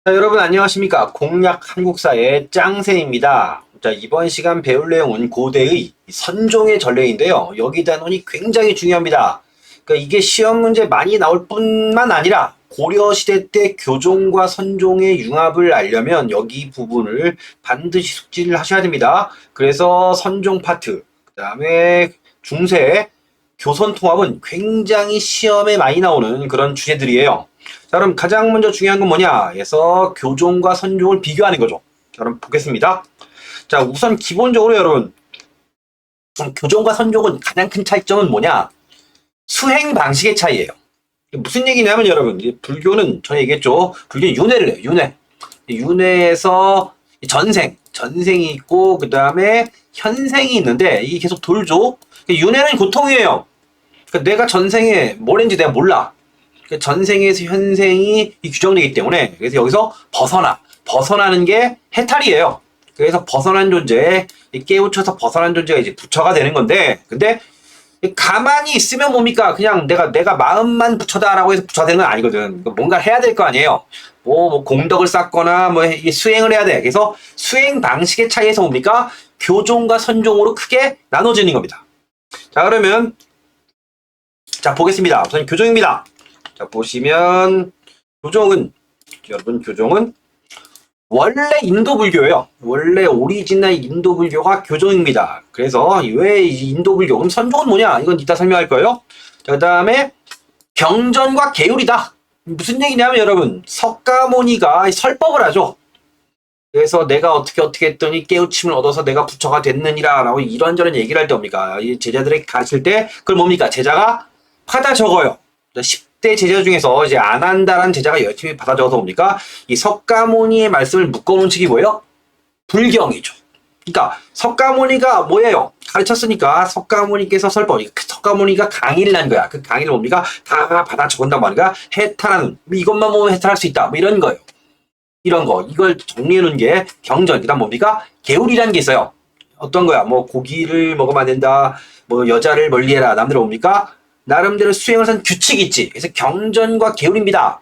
자, 여러분 안녕하십니까? 공략 한국사의 짱쌤입니다. 자, 이번 시간 배울 내용은 고대의 선종의 전례인데요. 여기 단원이 굉장히 중요합니다. 그러니까 이게 시험 문제 많이 나올 뿐만 아니라 고려시대 때 교종과 선종의 융합을 알려면 여기 부분을 반드시 숙지를 하셔야 됩니다. 그래서 선종 파트, 그 다음에 중세, 교선 통합은 굉장히 시험에 많이 나오는 그런 주제들이에요. 자, 그럼 가장 먼저 중요한 건 뭐냐? 해서 교종과 선종을 비교하는 거죠. 자, 그럼 보겠습니다. 자, 우선 기본적으로 여러분, 교종과 선종은 가장 큰 차이점은 뭐냐? 수행 방식의 차이예요. 무슨 얘기냐면 여러분, 불교는 전에 얘기했죠. 불교는 윤회를 해요. 윤회. 윤회에서 전생이 있고 그 다음에 현생이 있는데 이게 계속 돌죠. 윤회는 고통이에요. 그러니까 내가 전생에 뭘 했는지 내가 몰라. 전생에서 현생이 규정되기 때문에 그래서 여기서 벗어나는 게 해탈이에요. 그래서 벗어난 존재, 깨우쳐서 벗어난 존재가 이제 부처가 되는 건데, 근데 가만히 있으면 뭡니까? 그냥 내가 마음만 부처다라고 해서 부처가 되는 건 아니거든. 뭔가 해야 될 거 아니에요. 뭐 공덕을 쌓거나 뭐 수행을 해야 돼. 그래서 수행 방식의 차이에서 뭡니까? 교종과 선종으로 크게 나눠지는 겁니다. 자, 그러면 자 보겠습니다. 우선 교종입니다. 자, 보시면 교종은 원래 인도 불교예요. 원래 오리지널 인도 불교가 교종입니다. 그래서 왜 인도 불교? 그럼 선종은 뭐냐? 이건 이따 설명할 거예요. 자, 그다음에 경전과 계율이다. 무슨 얘기냐면 여러분, 석가모니가 설법을 하죠. 그래서 내가 어떻게 했더니 깨우침을 얻어서 내가 부처가 됐느니라라고 이런저런 얘기를 할 때 뭡니까? 이 제자들에게 가르칠 때 그걸 뭡니까? 제자가 받아 적어요. 10대 제자 중에서 이제 안 한다라는 제자가 열심히 받아 적어서 뭡니까? 이 석가모니의 말씀을 묶어놓은 책이 뭐예요? 불경이죠. 그러니까 석가모니가 뭐예요? 가르쳤으니까 석가모니께서 설법, 석가모니가 강의를 한 거야. 그 강의를 뭡니까? 다 받아 적은단 말이야. 해탈하는, 이것만 보면 해탈할 수 있다. 뭐 이런 거예요. 이런 거, 이걸 정리해 놓은 게 경전. 그 다음 뭡니까? 계율이라는 게 있어요. 어떤 거야? 뭐 고기를 먹으면 안 된다. 뭐 여자를 멀리해라. 남들은 뭡니까? 나름대로 수행을 한 규칙이 있지. 그래서 경전과 계율입니다.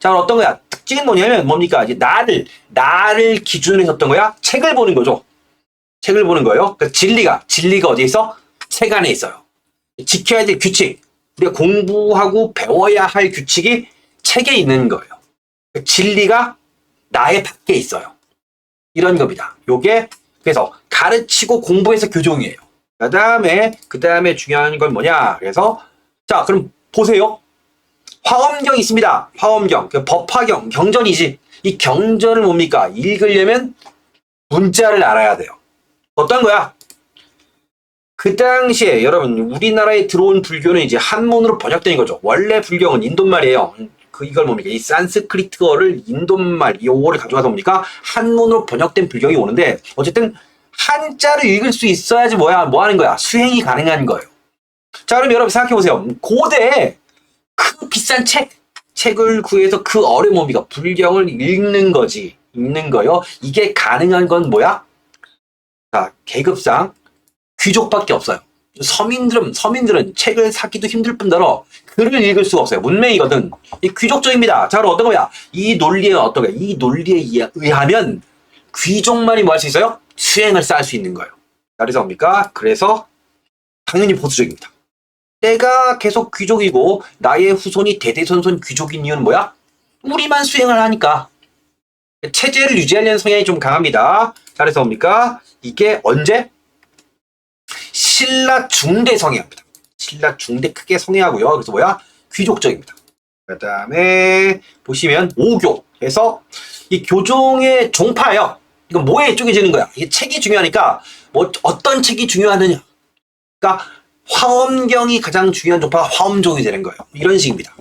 자, 그럼 어떤 거야? 특징은 뭐냐면 뭡니까? 이제 나를 기준으로 해서 어떤 거야? 책을 보는 거죠. 책을 보는 거예요. 그러니까 진리가 어디에 있어? 책 안에 있어요. 지켜야 될 규칙. 우리가 공부하고 배워야 할 규칙이 책에 있는 거예요. 그러니까 진리가 나의 밖에 있어요. 이런 겁니다. 요게 그래서 가르치고 공부해서 교종이에요. 그 다음에 중요한 건 뭐냐? 그래서 자, 그럼 보세요. 화엄경 있습니다. 화엄경, 그 법화경, 경전이지. 이 경전을 뭡니까? 읽으려면 문자를 알아야 돼요. 어떤 거야? 그 당시에 여러분 우리나라에 들어온 불교는 이제 한문으로 번역된 거죠. 원래 불교는 인도말이에요. 이걸 뭡니까? 이 산스크리트어를 인도말 요거를 가져와서 뭡니까? 한문으로 번역된 불경이 오는데 어쨌든 한자를 읽을 수 있어야지 뭐 하는 거야? 수행이 가능한 거예요. 자, 그럼 여러분 생각해 보세요. 고대에 그 비싼 책을 구해서 그 어려운 뭡니까? 불경을 읽는 거요. 이게 가능한 건 뭐야? 자, 계급상 귀족밖에 없어요. 서민들은 책을 사기도 힘들 뿐더러 글을 읽을 수가 없어요. 문맹이거든. 이 귀족적입니다. 자, 그럼 어떤 거야? 이 논리에 어떤 거야? 이 논리에 의하면 귀족만이 뭐 할 수 있어요? 수행을 쌓을 수 있는 거예요. 그래서 뭡니까? 그래서 당연히 보수적입니다. 내가 계속 귀족이고 나의 후손이 대대손손 귀족인 이유는 뭐야? 우리만 수행을 하니까. 체제를 유지하려는 성향이 좀 강합니다. 자, 그래서 뭡니까? 이게 언제? 신라 중대 성애합니다. 신라 중대 크게 성애하고요. 그래서 뭐야? 귀족적입니다. 그 다음에 보시면 오교에서 이 교종의 종파예요. 이거 뭐에 쪼개지는 거야? 이게 책이 중요하니까 뭐 어떤 책이 중요하느냐? 그러니까 화엄경이 가장 중요한 종파가 화엄종이 되는 거예요. 이런 식입니다.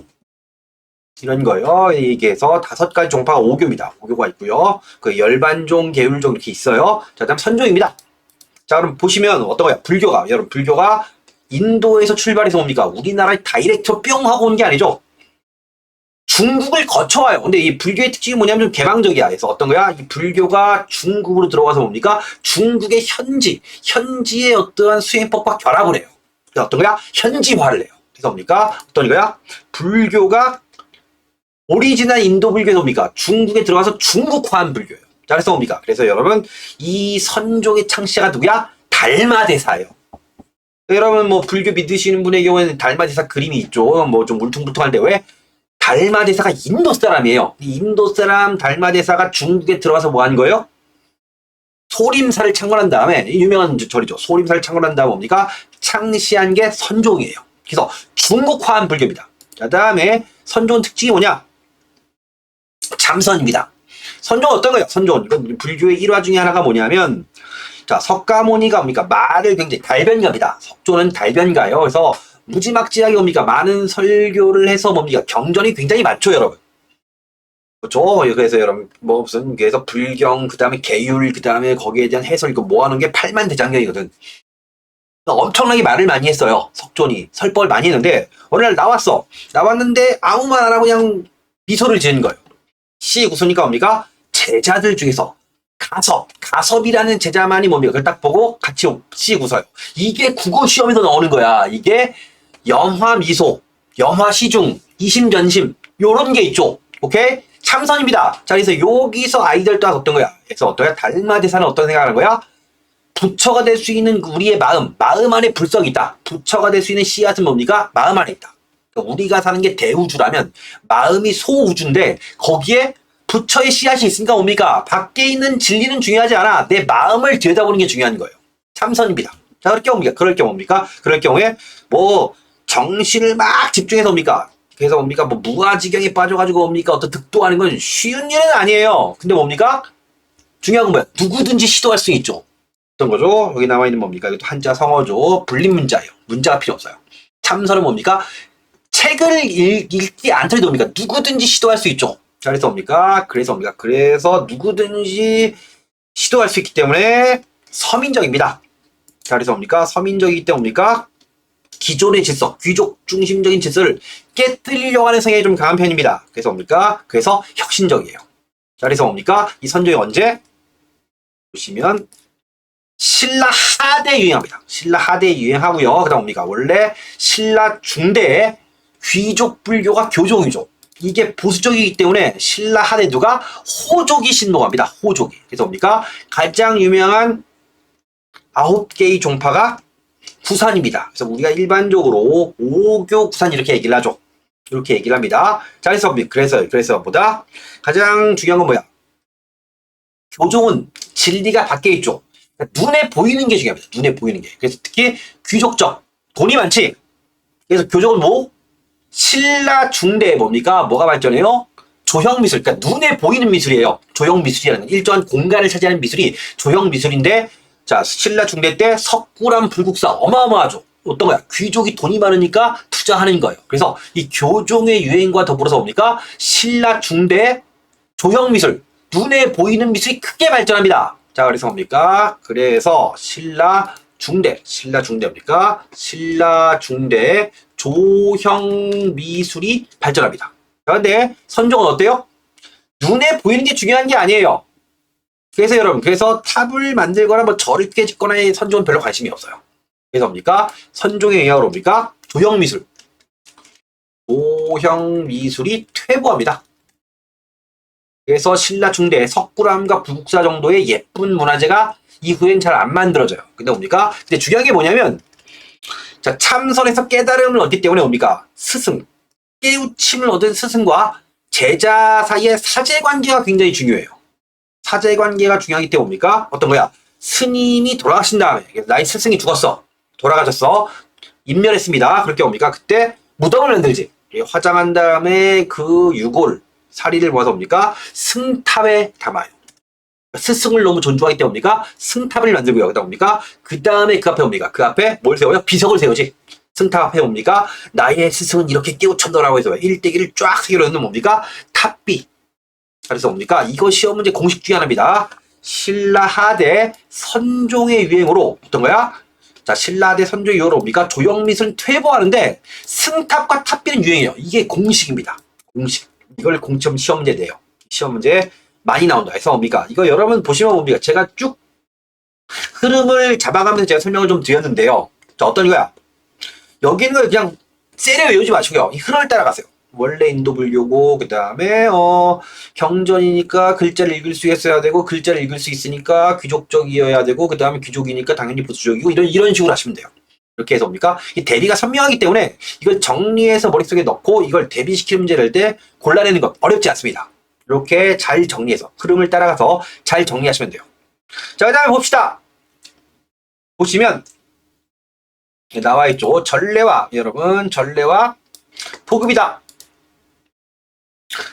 이런 거요. 이게서 5가지 종파가 오교입니다. 오교가 있고요. 그 열반종, 계율종 이렇게 있어요. 자, 그다음 선종입니다. 자, 그럼 보시면 어떤 거야? 여러분, 불교가 인도에서 출발해서 뭡니까? 우리나라에 다이렉트로 뿅 하고 온 게 아니죠. 중국을 거쳐와요. 근데 이 불교의 특징이 뭐냐면 좀 개방적이야. 그래서 어떤 거야? 이 불교가 중국으로 들어가서 뭡니까? 중국의 현지의 어떠한 수행법과 결합을 해요. 그래서 어떤 거야? 현지화를 해요. 그래서 뭡니까? 어떤 거야? 불교가 오리지널 인도 불교는 뭡니까? 중국에 들어가서 중국화한 불교예요. 자, 그래서 뭡니까? 그래서 여러분, 이 선종의 창시자가 누구야? 달마대사예요. 여러분, 뭐, 불교 믿으시는 분의 경우에는 달마대사 그림이 있죠. 뭐, 좀 울퉁불퉁한데, 왜? 달마대사가 인도 사람이에요. 이 인도 사람 달마대사가 중국에 들어가서 뭐 한 거예요? 소림사를 창건한 다음에, 유명한 절이죠. 소림사를 창건한 다음에 뭡니까? 창시한 게 선종이에요. 그래서 중국화한 불교입니다. 그 다음에 선종 특징이 뭐냐? 참선입니다. 선종은 어떤 거예요? 선종은 이건 불교의 일화 중에 하나가 뭐냐면, 자, 석가모니가 뭡니까? 말을 굉장히 달변가입니다. 석조는 달변가예요. 그래서 무지막지하게 뭡니까? 많은 설교를 해서 뭡니까? 경전이 굉장히 많죠, 여러분. 그렇죠? 그래서 여러분 뭐 무슨 그래서 불경 그다음에 계율 그다음에 거기에 대한 해설 이거 모아놓은 게 팔만대장경이거든. 엄청나게 말을 많이 했어요. 석존이 설법을 많이 했는데 어느 날 나왔는데 아무 말 안 하고 그냥 미소를 지은 거예요. 시구수니까 뭡니까? 제자들 중에서 가섭이라는 제자만이 뭡니까? 그걸 딱 보고 같이 시구서요. 이게 국어 시험에서 나오는 거야. 이게 염화미소, 염화시중, 이심전심 요런 게 있죠. 오케이? 참선입니다. 자, 그래서 여기서 아이들 따라서 어떤 거야? 그래서 어떤 거야? 달마대사는 어떤 생각을 하는 거야? 부처가 될 수 있는 우리의 마음 안에 불석이 있다. 부처가 될 수 있는 씨앗은 뭡니까? 마음 안에 있다. 그러니까 우리가 사는 게 대우주라면 마음이 소우주인데 거기에 부처의 씨앗이 있으니까 뭡니까? 밖에 있는 진리는 중요하지 않아. 내 마음을 들여다보는 게 중요한 거예요. 참선입니다. 자, 그럴 경우 뭡니까? 그럴 경우에 뭐 정신을 막 집중해서 뭡니까? 그래서 뭡니까? 뭐 무아지경에 빠져가지고 뭡니까? 어떤 득도하는 건 쉬운 일은 아니에요. 근데 뭡니까? 중요한 건 뭐야? 누구든지 시도할 수 있죠. 어떤 거죠? 여기 나와 있는 뭡니까? 이것도 한자 성어죠. 불림 문자예요. 문자가 필요 없어요. 참선은 뭡니까? 책을 읽지 않더라도 뭡니까? 누구든지 시도할 수 있죠. 자, 그래서 뭡니까? 그래서 누구든지 시도할 수 있기 때문에 서민적입니다. 자, 그래서 뭡니까? 서민적이기 때문에 뭡니까? 기존의 질서, 귀족 중심적인 질서를 깨뜨리려고 하는 성향이 좀 강한 편입니다. 그래서 뭡니까? 그래서 혁신적이에요. 자, 그래서 뭡니까? 이 선종이 언제? 보시면 신라 하대 유행합니다. 신라 하대 유행하고요. 그 다음 뭡니까? 원래 신라 중대에 귀족 불교가 교종이죠. 이게 보수적이기 때문에 신라 하대 누가? 호족이 신봉합니다. 호족이. 그래서 뭡니까? 가장 유명한 9개의 종파가 구산입니다. 그래서 우리가 일반적으로 오교 구산 이렇게 얘기를 하죠. 이렇게 얘기를 합니다. 자, 그래서 보다 가장 중요한 건 뭐야? 교종은 진리가 밖에 있죠. 그러니까 눈에 보이는 게 중요합니다. 눈에 보이는 게. 그래서 특히 귀족적 돈이 많지. 그래서 교종은 뭐? 신라 중대에 뭡니까? 뭐가 발전해요? 조형미술. 그러니까 눈에 보이는 미술이에요. 조형미술이라는 건 일정한 공간을 차지하는 미술이 조형미술인데, 자, 신라 중대 때 석굴암 불국사 어마어마하죠. 어떤 거야? 귀족이 돈이 많으니까 투자하는 거예요. 그래서 이 교종의 유행과 더불어서 뭡니까? 신라 중대 조형미술, 눈에 보이는 미술이 크게 발전합니다. 자, 그래서 뭡니까? 그래서 신라 중대입니까? 신라 중대 조형 미술이 발전합니다. 그런데 선종은 어때요? 눈에 보이는 게 중요한 게 아니에요. 그래서 여러분, 탑을 만들거나 뭐 절을 크게 짓거나의 선종은 별로 관심이 없어요. 그래서 뭡니까? 선종의 영향으로 뭡니까? 조형 미술이 퇴보합니다. 그래서 신라 중대 석굴암과 불국사 정도의 예쁜 문화재가 이후엔 잘 안 만들어져요. 근데 뭡니까? 근데 중요한 게 뭐냐면, 자, 참선에서 깨달음을 얻기 때문에 뭡니까? 깨우침을 얻은 스승과 제자 사이의 사제관계가 굉장히 중요해요. 사제관계가 중요하기 때문에 뭡니까? 어떤 거야? 스님이 돌아가신 다음에, 나의 스승이 죽었어. 돌아가셨어. 인멸했습니다. 그렇게 뭡니까? 그때 무덤을 만들지. 화장한 다음에 그 유골, 사리를 모아서 뭡니까? 승탑에 담아요. 스승을 너무 존중하기 때문에 뭡니까? 승탑을 만들고요. 그다음 뭡니까? 그 다음에 그 앞에 뭡니까? 그 앞에 뭘 세워요? 비석을 세우지. 승탑 앞에 뭡니까? 나의 스승은 이렇게 깨우쳤더라고 해서 일대기를 쫙 새겨놓는 뭡니까? 탑비. 그래서 뭡니까? 이거 시험 문제 공식 중에 하나입니다. 신라하대 선종의 유행으로 어떤 거야? 자, 신라하대 선종의 유행으로 뭡니까? 조형미술은 퇴보하는데 승탑과 탑비는 유행이에요. 이게 공식입니다. 공식. 이걸 공점 시험 문제 내요. 시험 문제 많이 나온다 해서 뭡니까? 이거 여러분 보시면 뭡니까? 제가 쭉 흐름을 잡아가면서 제가 설명을 좀 드렸는데요. 자, 어떤 거야? 여기는 그냥 세려 외우지 마시고요. 이 흐름을 따라가세요. 원래 인도 불교고 그 다음에 경전이니까 글자를 읽을 수 있어야 되고 글자를 읽을 수 있으니까 귀족적이어야 되고 그 다음에 귀족이니까 당연히 보수적이고 이런 식으로 하시면 돼요. 이렇게 해서 뭡니까? 이 대비가 선명하기 때문에 이걸 정리해서 머릿속에 넣고 이걸 대비시키는 문제를 할 때 골라내는 것 어렵지 않습니다. 이렇게 잘 정리해서 흐름을 따라가서 잘 정리하시면 돼요. 자, 그 다음에 봅시다. 보시면 나와 있죠. 전례와 여러분 전례와 포급이다.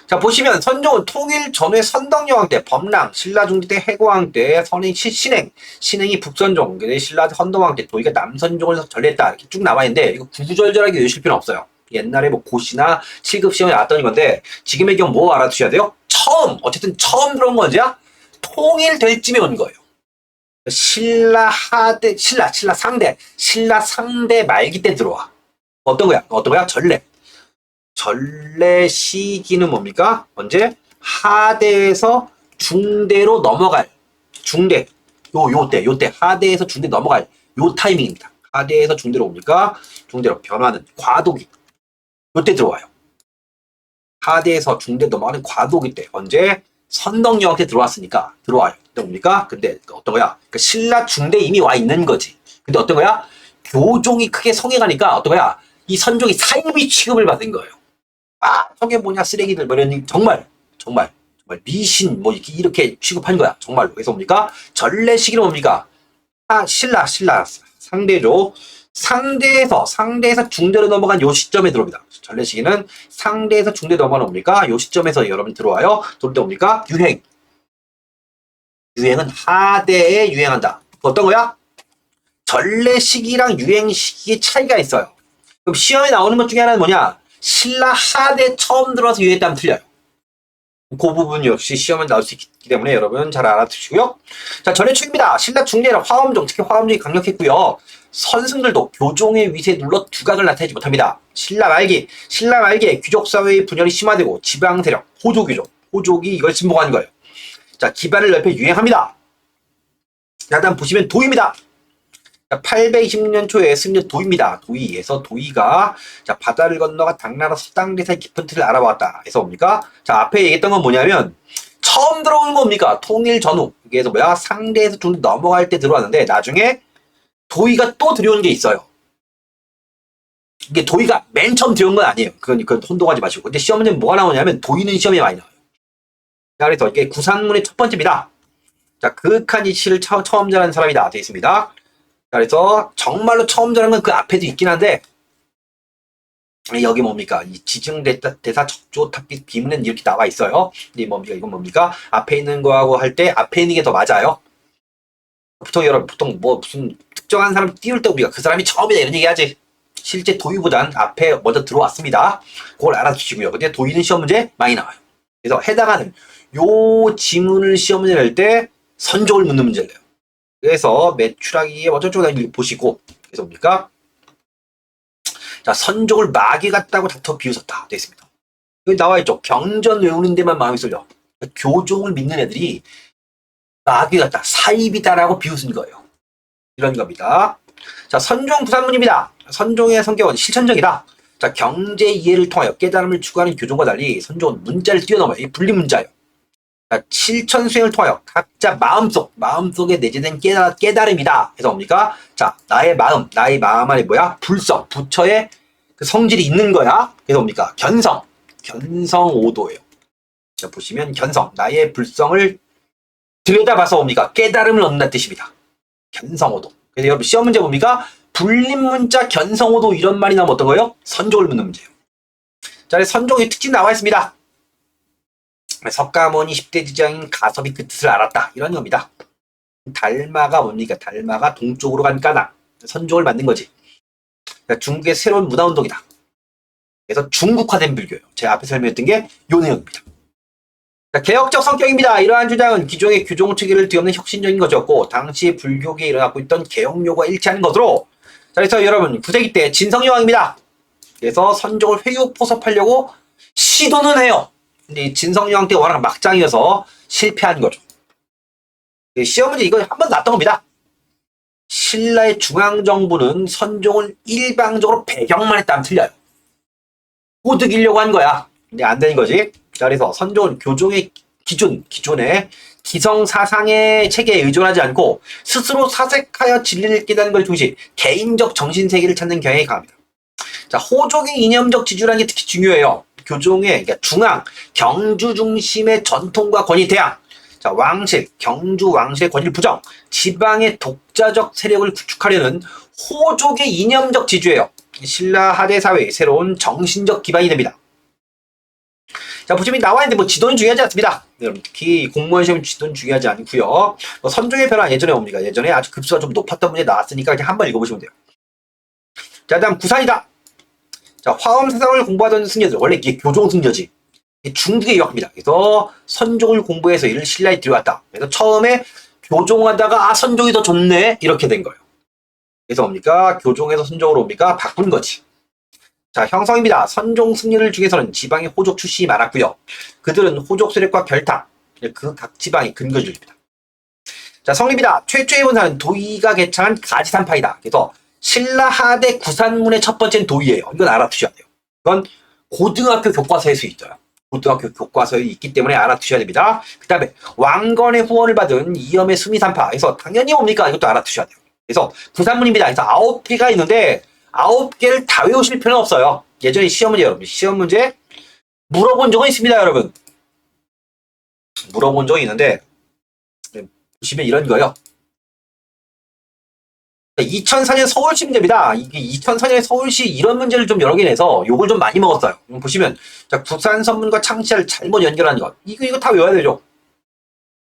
자, 보시면 선종은 통일 전후의 선덕여왕 때 법랑, 신라 중기 때 해고왕 때 신행이 북선종, 신라 선덕왕 때 도의가 남선종을 전례했다. 이렇게 쭉 나와 있는데 이거 구구절절하게 외우실 필요는 없어요. 옛날에 뭐 고시나 7급 시험에 나왔던 건데 지금의 경우 뭐 알아두셔야 돼요? 어쨌든 처음 들어온 건 언제야? 통일될 쯤에 온 거예요. 신라 상대 말기 때 들어와. 어떤 거야? 전래 시기는 뭡니까? 언제? 하대에서 중대로 넘어갈 중대 요때 하대에서 중대 넘어갈 요 타이밍입니다. 하대에서 중대로 옵니까? 중대로 변화는 과도기 요때 들어와요. 하대에서 중대 넘어가는 과도기 때 언제? 선덕여왕 때 들어왔으니까 들어와요. 뭡니까? 근데 어떤 거야? 그러니까 신라 중대 이미 와 있는 거지. 근데 어떤 거야? 교종이 크게 성행하니까 어떤 거야? 이 선종이 사이비 취급을 받은 거예요. 아, 저게 뭐냐 쓰레기들 뭐 이런 정말 미신 뭐 이렇게 취급한 거야. 정말로. 그래서 뭡니까? 전래 시기는 뭡니까? 신라 상대죠. 상대에서 중대로 넘어간 요 시점에 들어옵니다. 전래 시기는 상대에서 중대 넘어가는 뭡니까? 요 시점에서 여러분 들어와요. 들어올 때 뭡니까? 유행은 하대에 유행한다. 어떤 거야? 전래 시기랑 유행 시기의 차이가 있어요. 그럼 시험에 나오는 것 중에 하나는 뭐냐? 신라 하대 처음 들어와서 유행했다면 틀려요. 그 부분 역시 시험에 나올 수 있기 때문에 여러분 잘 알아두시고요. 자, 전해축입니다. 신라 중대는 화엄종, 특히 화엄종이 강력했고요. 선승들도 교종의 위세에 눌러 두각을 나타내지 못합니다. 신라 말기에 귀족사회의 분열이 심화되고 지방세력, 호족이 이걸 침공한 거예요. 자, 기반을 넓혀 유행합니다. 자, 다음 보시면 도입니다. 820년 초에 승려 도의가 자, 바다를 건너가 당나라 서당대사의 깊은 틀을 알아보았다. 그래서 뭡니까? 자, 앞에 얘기했던 건 뭐냐면 처음 들어오는 겁니까? 통일 전후. 그래서 뭐야? 상대에서 좀 넘어갈 때 들어왔는데 나중에 도의가 또 들여온 게 있어요. 이게 도의가 맨 처음 들여온 건 아니에요. 그건 혼동하지 마시고. 근데 시험 문제는 뭐가 나오냐면 도의는 시험에 많이 나와요. 자, 그래서 이게 구상문의 첫 번째입니다. 자, 그윽한 이치를 처음 잘하는 사람이다. 되어 있습니다. 그래서 정말로 처음 잘한 건 그 앞에도 있긴 한데 여기 뭡니까? 이 지증대사 적조 탑빛 비문은 이렇게 나와 있어요. 근데 이건 뭡니까? 앞에 있는 거하고 할 때 앞에 있는 게 더 맞아요. 보통 뭐 무슨 특정한 사람 띄울 때 우리가 그 사람이 처음이다 이런 얘기 하지. 실제 도의보단 앞에 먼저 들어왔습니다. 그걸 알아두시고요. 근데 도의는 시험 문제 많이 나와요. 그래서 해당하는 요 지문을 시험 문제 낼 때 선족을 묻는 문제를 내요. 그래서 매출하기에 어쩌고 보시고 그래서 뭡니까? 자, 선족을 마귀 같다고 다퉈 비웃었다. 되어 있습니다. 여기 나와 있죠. 경전 외우는 데만 마음이 쏠려. 교종을 믿는 애들이 마귀 같다, 사입이다라고 비웃은 거예요. 이런 겁니다. 자, 선종 부산문입니다. 선종의 성격은 실천적이다. 자, 경제 이해를 통하여 깨달음을 추구하는 교종과 달리 선종은 문자를 뛰어넘어요. 이 분리문자예요. 자, 실천 수행을 통하여 각자 마음속에 내재된 깨달음이다. 그래서 뭡니까? 자, 나의 마음 안에 뭐야? 불성, 부처의 그 성질이 있는 거야. 그래서 뭡니까? 견성오도예요. 자, 보시면 나의 불성을 들여다봐서 뭡니까? 깨달음을 얻는다는 뜻입니다. 견성오도. 그래서 여러분 시험 문제 뭡니까? 불림문자 견성오도 이런 말이 나오면 어떤 거예요? 선종을 묻는 문제예요. 자, 선종의 특징 나와 있습니다. 석가모니 10대 지장인 가섭이 그 뜻을 알았다. 이런 겁니다. 달마가 뭡니까? 달마가 동쪽으로 간 까닭. 선종을 만든 거지. 중국의 새로운 문화운동이다. 그래서 중국화된 불교예요. 제가 앞에 설명했던 게 요 내용입니다. 자, 개혁적 성격입니다. 이러한 주장은 기존의 교종 체계를 뒤엎는 혁신적인 것이었고 당시 불교계에 일어나고 있던 개혁요구와 일치하는 것으로 자, 그래서 여러분 9세기 때 진성여왕입니다. 그래서 선종을 회유포섭하려고 시도는 해요. 근데 진성여왕 때 워낙 막장이어서 실패한 거죠. 시험 문제 이거 한 번 났던 겁니다. 신라의 중앙정부는 선종을 일방적으로 배경만 했다면 틀려요. 꼬드기려고 한 거야. 근데 안 되는 거지. 자, 그래서 선조는 교종의 기존의 기성 사상의 체계에 의존하지 않고 스스로 사색하여 진리를 깨닫는 걸 중시 개인적 정신 세계를 찾는 경향이 강합니다. 자, 호족의 이념적 지주라는 게 특히 중요해요. 교종의 그러니까 중앙, 경주 중심의 전통과 권위 대항. 자, 왕실, 경주 왕실의 권위를 부정, 지방의 독자적 세력을 구축하려는 호족의 이념적 지주예요. 신라 하대 사회의 새로운 정신적 기반이 됩니다. 자, 보시면 나와 있는데 뭐 지도는 중요하지 않습니다. 여러분 특히 공무원 시험 지도는 중요하지 않고요. 뭐 선종의 변화 예전에 옵니다. 예전에 아주 급수가 좀 높았던 문제 나왔으니까 그냥 한번 읽어보시면 돼요. 자, 다음 구산이다. 자, 화엄 사상을 공부하던 승려들 원래 이게 교종 승려지. 중국에 유학합니다. 그래서 선종을 공부해서 이를 신라에 들여왔다. 그래서 처음에 교종하다가 선종이 더 좋네 이렇게 된 거예요. 그래서 뭡니까? 교종에서 선종으로 옵니까? 바꾼 거지. 자, 형성입니다. 선종 승려들 중에서는 지방의 호족 출신이 많았고요. 그들은 호족 세력과 결탁, 그 각 지방의 근거지입니다. 자, 성립이다. 최초의 본사는 도의가 개창한 가지산파이다. 그래서 신라 하대 구산문의 첫 번째는 도의예요. 이건 알아두셔야 돼요. 이건 고등학교 교과서에 수 있어요. 고등학교 교과서에 있기 때문에 알아두셔야 됩니다. 그 다음에 왕건의 후원을 받은 이염의 수미산파에서 당연히 뭡니까? 이것도 알아두셔야 돼요. 그래서 구산문입니다. 그래서 9개가 있는데 9개를 다 외우실 필요는 없어요. 예전에 시험 문제 여러분 시험 문제 물어본 적은 있습니다. 여러분 물어본 적이 있는데 보시면 이런 거요. 2004년 서울시 문제입니다. 이게 2004년에 서울시 이런 문제를 좀 여러 개 내서 요걸 좀 많이 먹었어요. 보시면 자, 부산선문과 창시를 잘못 연결하는 것 이거 다 외워야 되죠.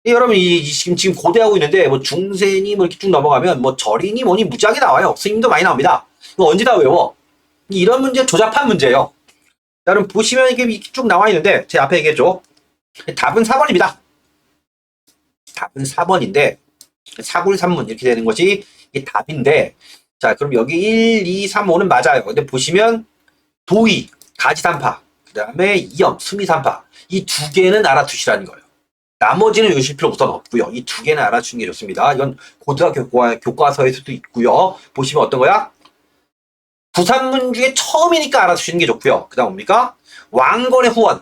여러분 지금 고대하고 있는데 뭐 중세니 뭐 이렇게 쭉 넘어가면 뭐 절이니 뭐니 무지하게 나와요. 스님도 많이 나옵니다. 이거 언제 다 외워? 이런 문제 조잡한 문제예요. 자, 여러분 보시면 이게 쭉 나와 있는데 제 앞에 얘기했죠. 답은 4번입니다. 답은 4번인데 사굴산문 이렇게 되는 것이 이게 답인데 자, 그럼 여기 1, 2, 3, 5는 맞아요. 근데 보시면 도의, 가지산파, 그 다음에 이염, 수미산파 이 두 개는 알아두시라는 거예요. 나머지는 외우실 필요 우선 없고요. 이 두 개는 알아주는 게 좋습니다. 이건 고등학교 교과서에서도 있고요. 보시면 어떤 거야? 구산문 중에 처음이니까 알아두시는 게 좋고요. 그 다음 뭡니까? 왕건의 후원.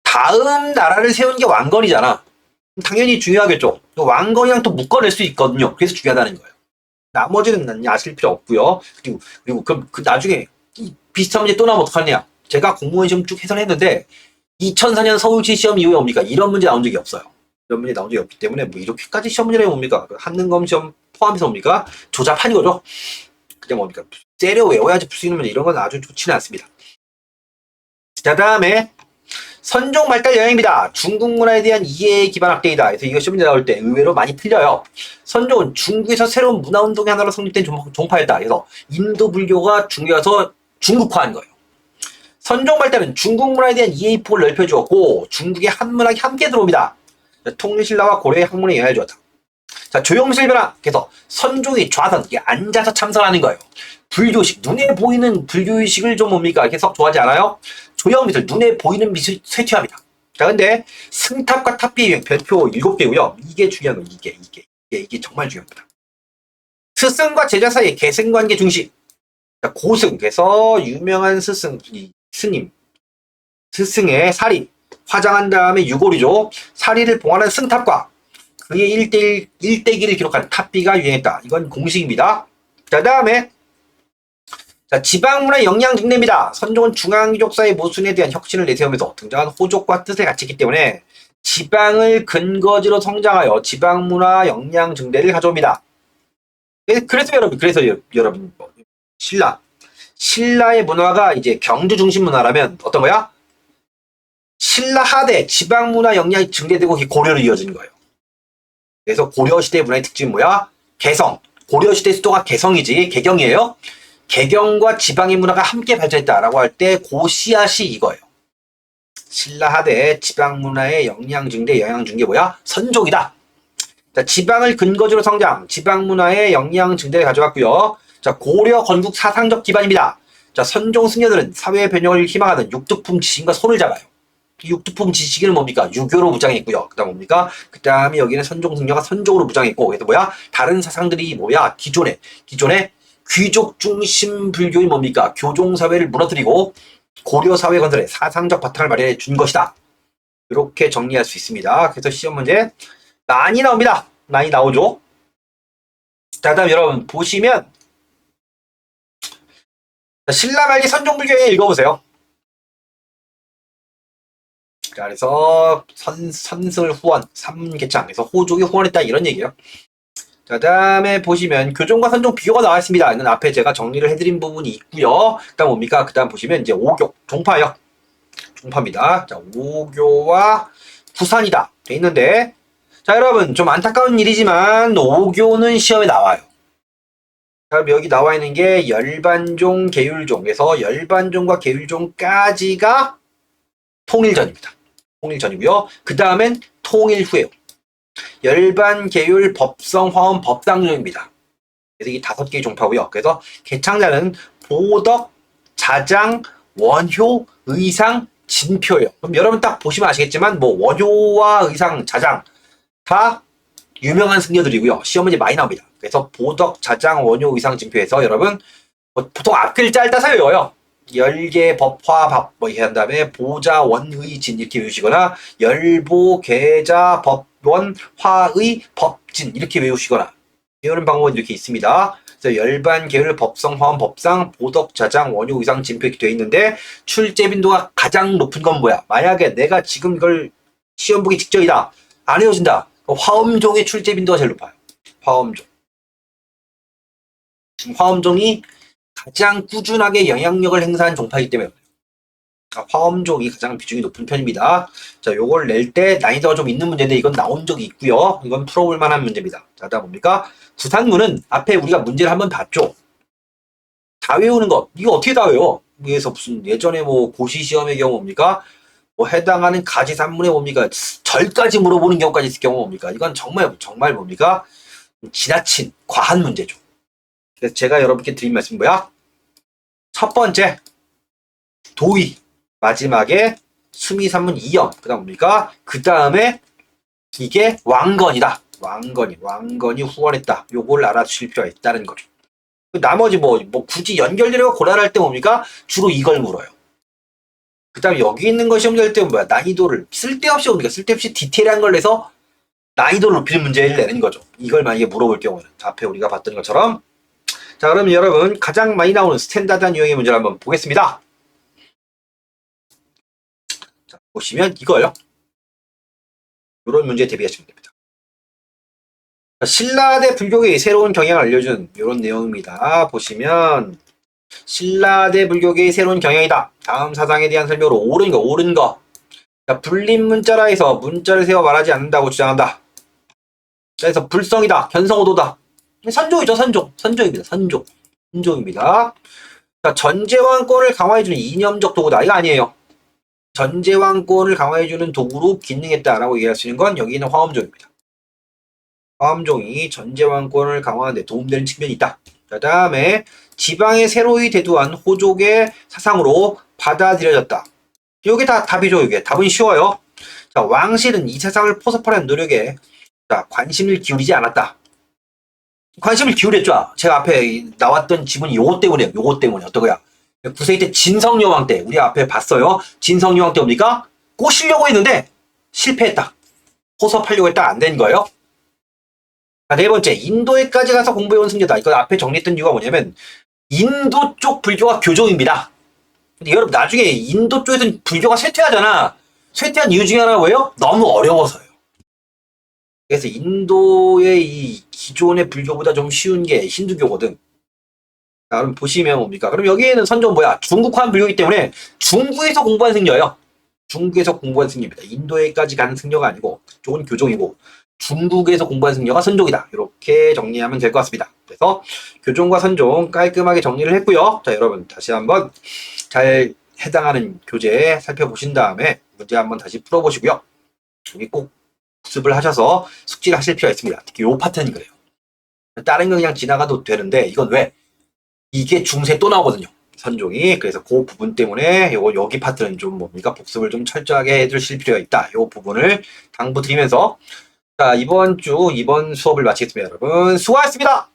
다음 나라를 세운 게 왕건이잖아. 당연히 중요하겠죠. 왕건이랑 또 묶어낼 수 있거든요. 그래서 중요하다는 거예요. 나머지는 아실 필요 없고요. 그리고 그럼 그 나중에 비슷한 문제 또 나오면 어떡하냐? 제가 공무원 시험 쭉 해설했는데 2004년 서울시 시험 이후에 뭡니까? 이런 문제 나온 적이 없어요. 이런 문제 나온 적이 없기 때문에 뭐 이렇게까지 시험 문제가 뭡니까? 한능검 시험 포함해서 뭡니까? 조잡한 거죠. 그냥 뭡니까? 때려 외워야지 풀 수 있는 문제 이런 건 아주 좋지는 않습니다. 자, 다음에 선종 발달 여행입니다. 중국 문화에 대한 이해의 기반 확대이다. 그래서 이거 시험 문제 나올 때 의외로 많이 틀려요. 선종은 중국에서 새로운 문화운동의 하나로 성립된 종파였다. 그래서 인도 불교가 중국에서 중국화한 거예요. 선종 발달은 중국 문화에 대한 이해의 폭을 넓혀주었고 중국의 한문학이 함께 들어옵니다. 통일신라와 고려의 학문에 영향을 주었다. 자, 조형실 변화. 그래서 선종이 좌선, 이게 앉아서 참선하는 거예요. 불교식, 눈에 보이는 불교의식을 좀 뭡니까? 계속 좋아하지 않아요? 조형미술, 눈에 보이는 미술 쇠퇴합니다. 자, 근데 승탑과 탑비의 유형, 별표 7개고요. 이게 중요한 거예요. 이게 정말 중요합니다. 스승과 제자 사이의 계승관계 중시. 자, 고승, 그래서 유명한 스님, 스승의 사리, 화장한 다음에 유골이죠. 사리를 봉하는 승탑과 그의 1대1을 기록한 탑비가 유행했다. 이건 공식입니다. 자, 다음에 자, 지방문화 영양 증대입니다. 선종은 중앙귀족사의 모순에 대한 혁신을 내세우면서 등장한 호족과 뜻을 갖췄기 때문에 지방을 근거지로 성장하여 지방문화 영양 증대를 가져옵니다. 그래서 여러분 신라의 문화가 이제 경주 중심 문화라면 어떤 거야? 신라 하대 지방문화 영향이 증대되고 고려로 이어진 거예요. 그래서 고려시대 문화의 특징이 뭐야? 개성. 고려시대 수도가 개성이지 개경이에요. 개경과 지방의 문화가 함께 발전했다라고 할 때 고씨앗이 이거예요. 신라 하대 지방 문화의 영양 증대, 영양 준 게 뭐야? 선종이다. 자, 지방을 근거지로 성장, 지방 문화의 영양 증대를 가져갔고요. 자, 고려 건국 사상적 기반입니다. 자, 선종 승려들은 사회 변형을 희망하는 육두품 지식인과 손을 잡아요. 이 육두품 지식인은 뭡니까? 유교로 무장했고요. 그 다음 뭡니까? 그 다음에 여기는 선종 승려가 선종으로 무장했고, 그래서 뭐야? 다른 사상들이 뭐야? 기존에 귀족 중심 불교인 뭡니까? 교종 사회를 무너뜨리고 고려 사회 건설에 사상적 바탕을 마련해 준 것이다. 이렇게 정리할 수 있습니다. 그래서 시험 문제 많이 나옵니다. 많이 나오죠. 자, 다음 여러분 보시면 신라 말기 선종불교에 읽어보세요. 자, 그래서 선설 후원, 삼계창, 그래서 호족이 후원했다 이런 얘기예요. 자, 다음에 보시면 교종과 선종 비교가 나와 있습니다. 이건 앞에 제가 정리를 해드린 부분이 있고요. 그다음 뭡니까? 그다음 보시면 이제 오교, 종파요. 종파입니다. 자, 오교와 부산이다 돼 있는데, 자 여러분 좀 안타까운 일이지만 오교는 시험에 나와요. 자, 그럼 여기 나와 있는 게 열반종, 계율종에서 열반종과 계율종까지가 통일전입니다. 통일전이고요. 그 다음엔 통일 후에요. 열반, 계율, 법성, 화엄, 법상종입니다. 그래서 이 5개의 종파고요. 그래서 개창자는 보덕, 자장, 원효, 의상, 진표예요. 그럼 여러분 딱 보시면 아시겠지만 뭐 원효와 의상, 자장 다 유명한 승려들이고요. 시험 문제 많이 나옵니다. 그래서 보덕, 자장, 원효, 의상, 진표에서 여러분 보통 앞글자를 따서 외워요. 열계, 법화, 밥 뭐 이렇게 한 다음에 보자, 원의, 진 이렇게 외우시거나 열보, 계자, 법원, 화의, 법진 이렇게 외우시거나 이런 방법은 이렇게 있습니다. 그래서 열반, 계율, 법성, 화엄, 법상, 보덕, 자장, 원효, 의상, 진표 이렇게 되어 있는데 출제 빈도가 가장 높은 건 뭐야? 만약에 내가 지금 이걸 시험 보기 직전이다. 안 외워진다. 화엄종의 출제 빈도가 제일 높아요. 화엄종. 화엄종이 가장 꾸준하게 영향력을 행사한 종파이기 때문에 화엄종이 가장 비중이 높은 편입니다. 자, 요걸 낼 때 난이도가 좀 있는 문제인데 이건 나온 적이 있고요. 이건 풀어볼 만한 문제입니다. 자, 다음 뭡니까? 부산문은 앞에 우리가 문제를 한번 봤죠. 다 외우는 것 이거 어떻게 다 외워? 위에서 무슨 예전에 뭐 고시 시험의 경우 뭡니까? 뭐 해당하는 가지산문에 뭡니까? 절까지 물어보는 경우까지 있을 경우 뭡니까? 이건 정말 뭡니까? 지나친 과한 문제죠. 그래서 제가 여러분께 드린 말씀은 뭐야? 첫 번째 도의, 마지막에 수미산문 2형, 그 다음 뭡니까? 그 다음에 이게 왕건이다. 왕건이 후원했다. 요걸 알아주실 필요가 있다는 거죠. 나머지 뭐 굳이 연결되려고 고려할 때 뭡니까? 주로 이걸 물어요. 그 다음에 여기 있는 거 시험 될 때 뭐야? 난이도를 쓸데없이 뭡니까? 쓸데없이 디테일한 걸 내서 난이도를 높이는 문제를 내는 거죠. 이걸 만약에 물어볼 경우는 앞에 우리가 봤던 것처럼. 자, 그럼 여러분 가장 많이 나오는 스탠다드한 유형의 문제를 한번 보겠습니다. 자, 보시면 이거요. 이런 문제 대비하시면 됩니다. 신라대 불교계의 새로운 경향을 알려준 이런 내용입니다. 보시면 신라대 불교계의 새로운 경향이다. 다음 사상에 대한 설명으로 옳은 거. 자, 불림 문자라 해서 문자를 세워 말하지 않는다고 주장한다. 그래서 불성이다. 견성오도다. 선종이죠. 선종입니다. 선종입니다. 자, 전제왕권을 강화해주는 이념적 도구다. 이거 아니에요. 전제왕권을 강화해주는 도구로 기능했다라고 얘기할 수 있는 건 여기 있는 화엄종입니다. 화엄종이 전제왕권을 강화하는 데 도움되는 측면이 있다. 그 다음에 지방에 새로이 대두한 호족의 사상으로 받아들여졌다. 이게 다 답이죠. 이게 답은 쉬워요. 자, 왕실은 이 세상을 포섭하려는 노력에 자, 관심을 기울이지 않았다. 관심을 기울였죠. 제가 앞에 나왔던 지문이 요거 때문에 어떤 거야? 9세기 때 진성여왕 때 우리 앞에 봤어요. 진성여왕 때 뭡니까? 꼬시려고 했는데 실패했다. 포섭하려고 했다. 안 된 거예요. 자, 네 번째, 인도에까지 가서 공부해온 승려다. 이거 앞에 정리했던 이유가 뭐냐면 인도 쪽 불교가 교종입니다. 근데 여러분 나중에 인도 쪽에서는 불교가 쇠퇴하잖아. 쇠퇴한 이유 중에 하나가 뭐예요? 너무 어려워서요. 그래서 인도의 이 기존의 불교보다 좀 쉬운 게 힌두교거든. 자, 그럼 보시면 뭡니까? 그럼 여기에는 선조는 뭐야? 중국화한 불교이기 때문에 중국에서 공부한 승려예요. 중국에서 공부한 승려입니다. 인도에까지 가는 승려가 아니고 그쪽은 교종이고 중국에서 공부한 승려가 선종이다. 이렇게 정리하면 될 것 같습니다. 그래서 교종과 선종 깔끔하게 정리를 했고요. 자, 여러분 다시 한번 잘 해당하는 교재 살펴보신 다음에 문제 한번 다시 풀어보시고요. 여기 꼭 복습을 하셔서 숙지를 하실 필요가 있습니다. 특히 요 파트는 그래요. 다른 건 그냥 지나가도 되는데 이건 왜? 이게 중세 또 나오거든요. 선종이. 그래서 그 부분 때문에 여기 파트는 좀 뭡니까? 복습을 좀 철저하게 해두실 필요가 있다. 요 부분을 당부드리면서 자, 이번 수업을 마치겠습니다. 여러분 수고하셨습니다.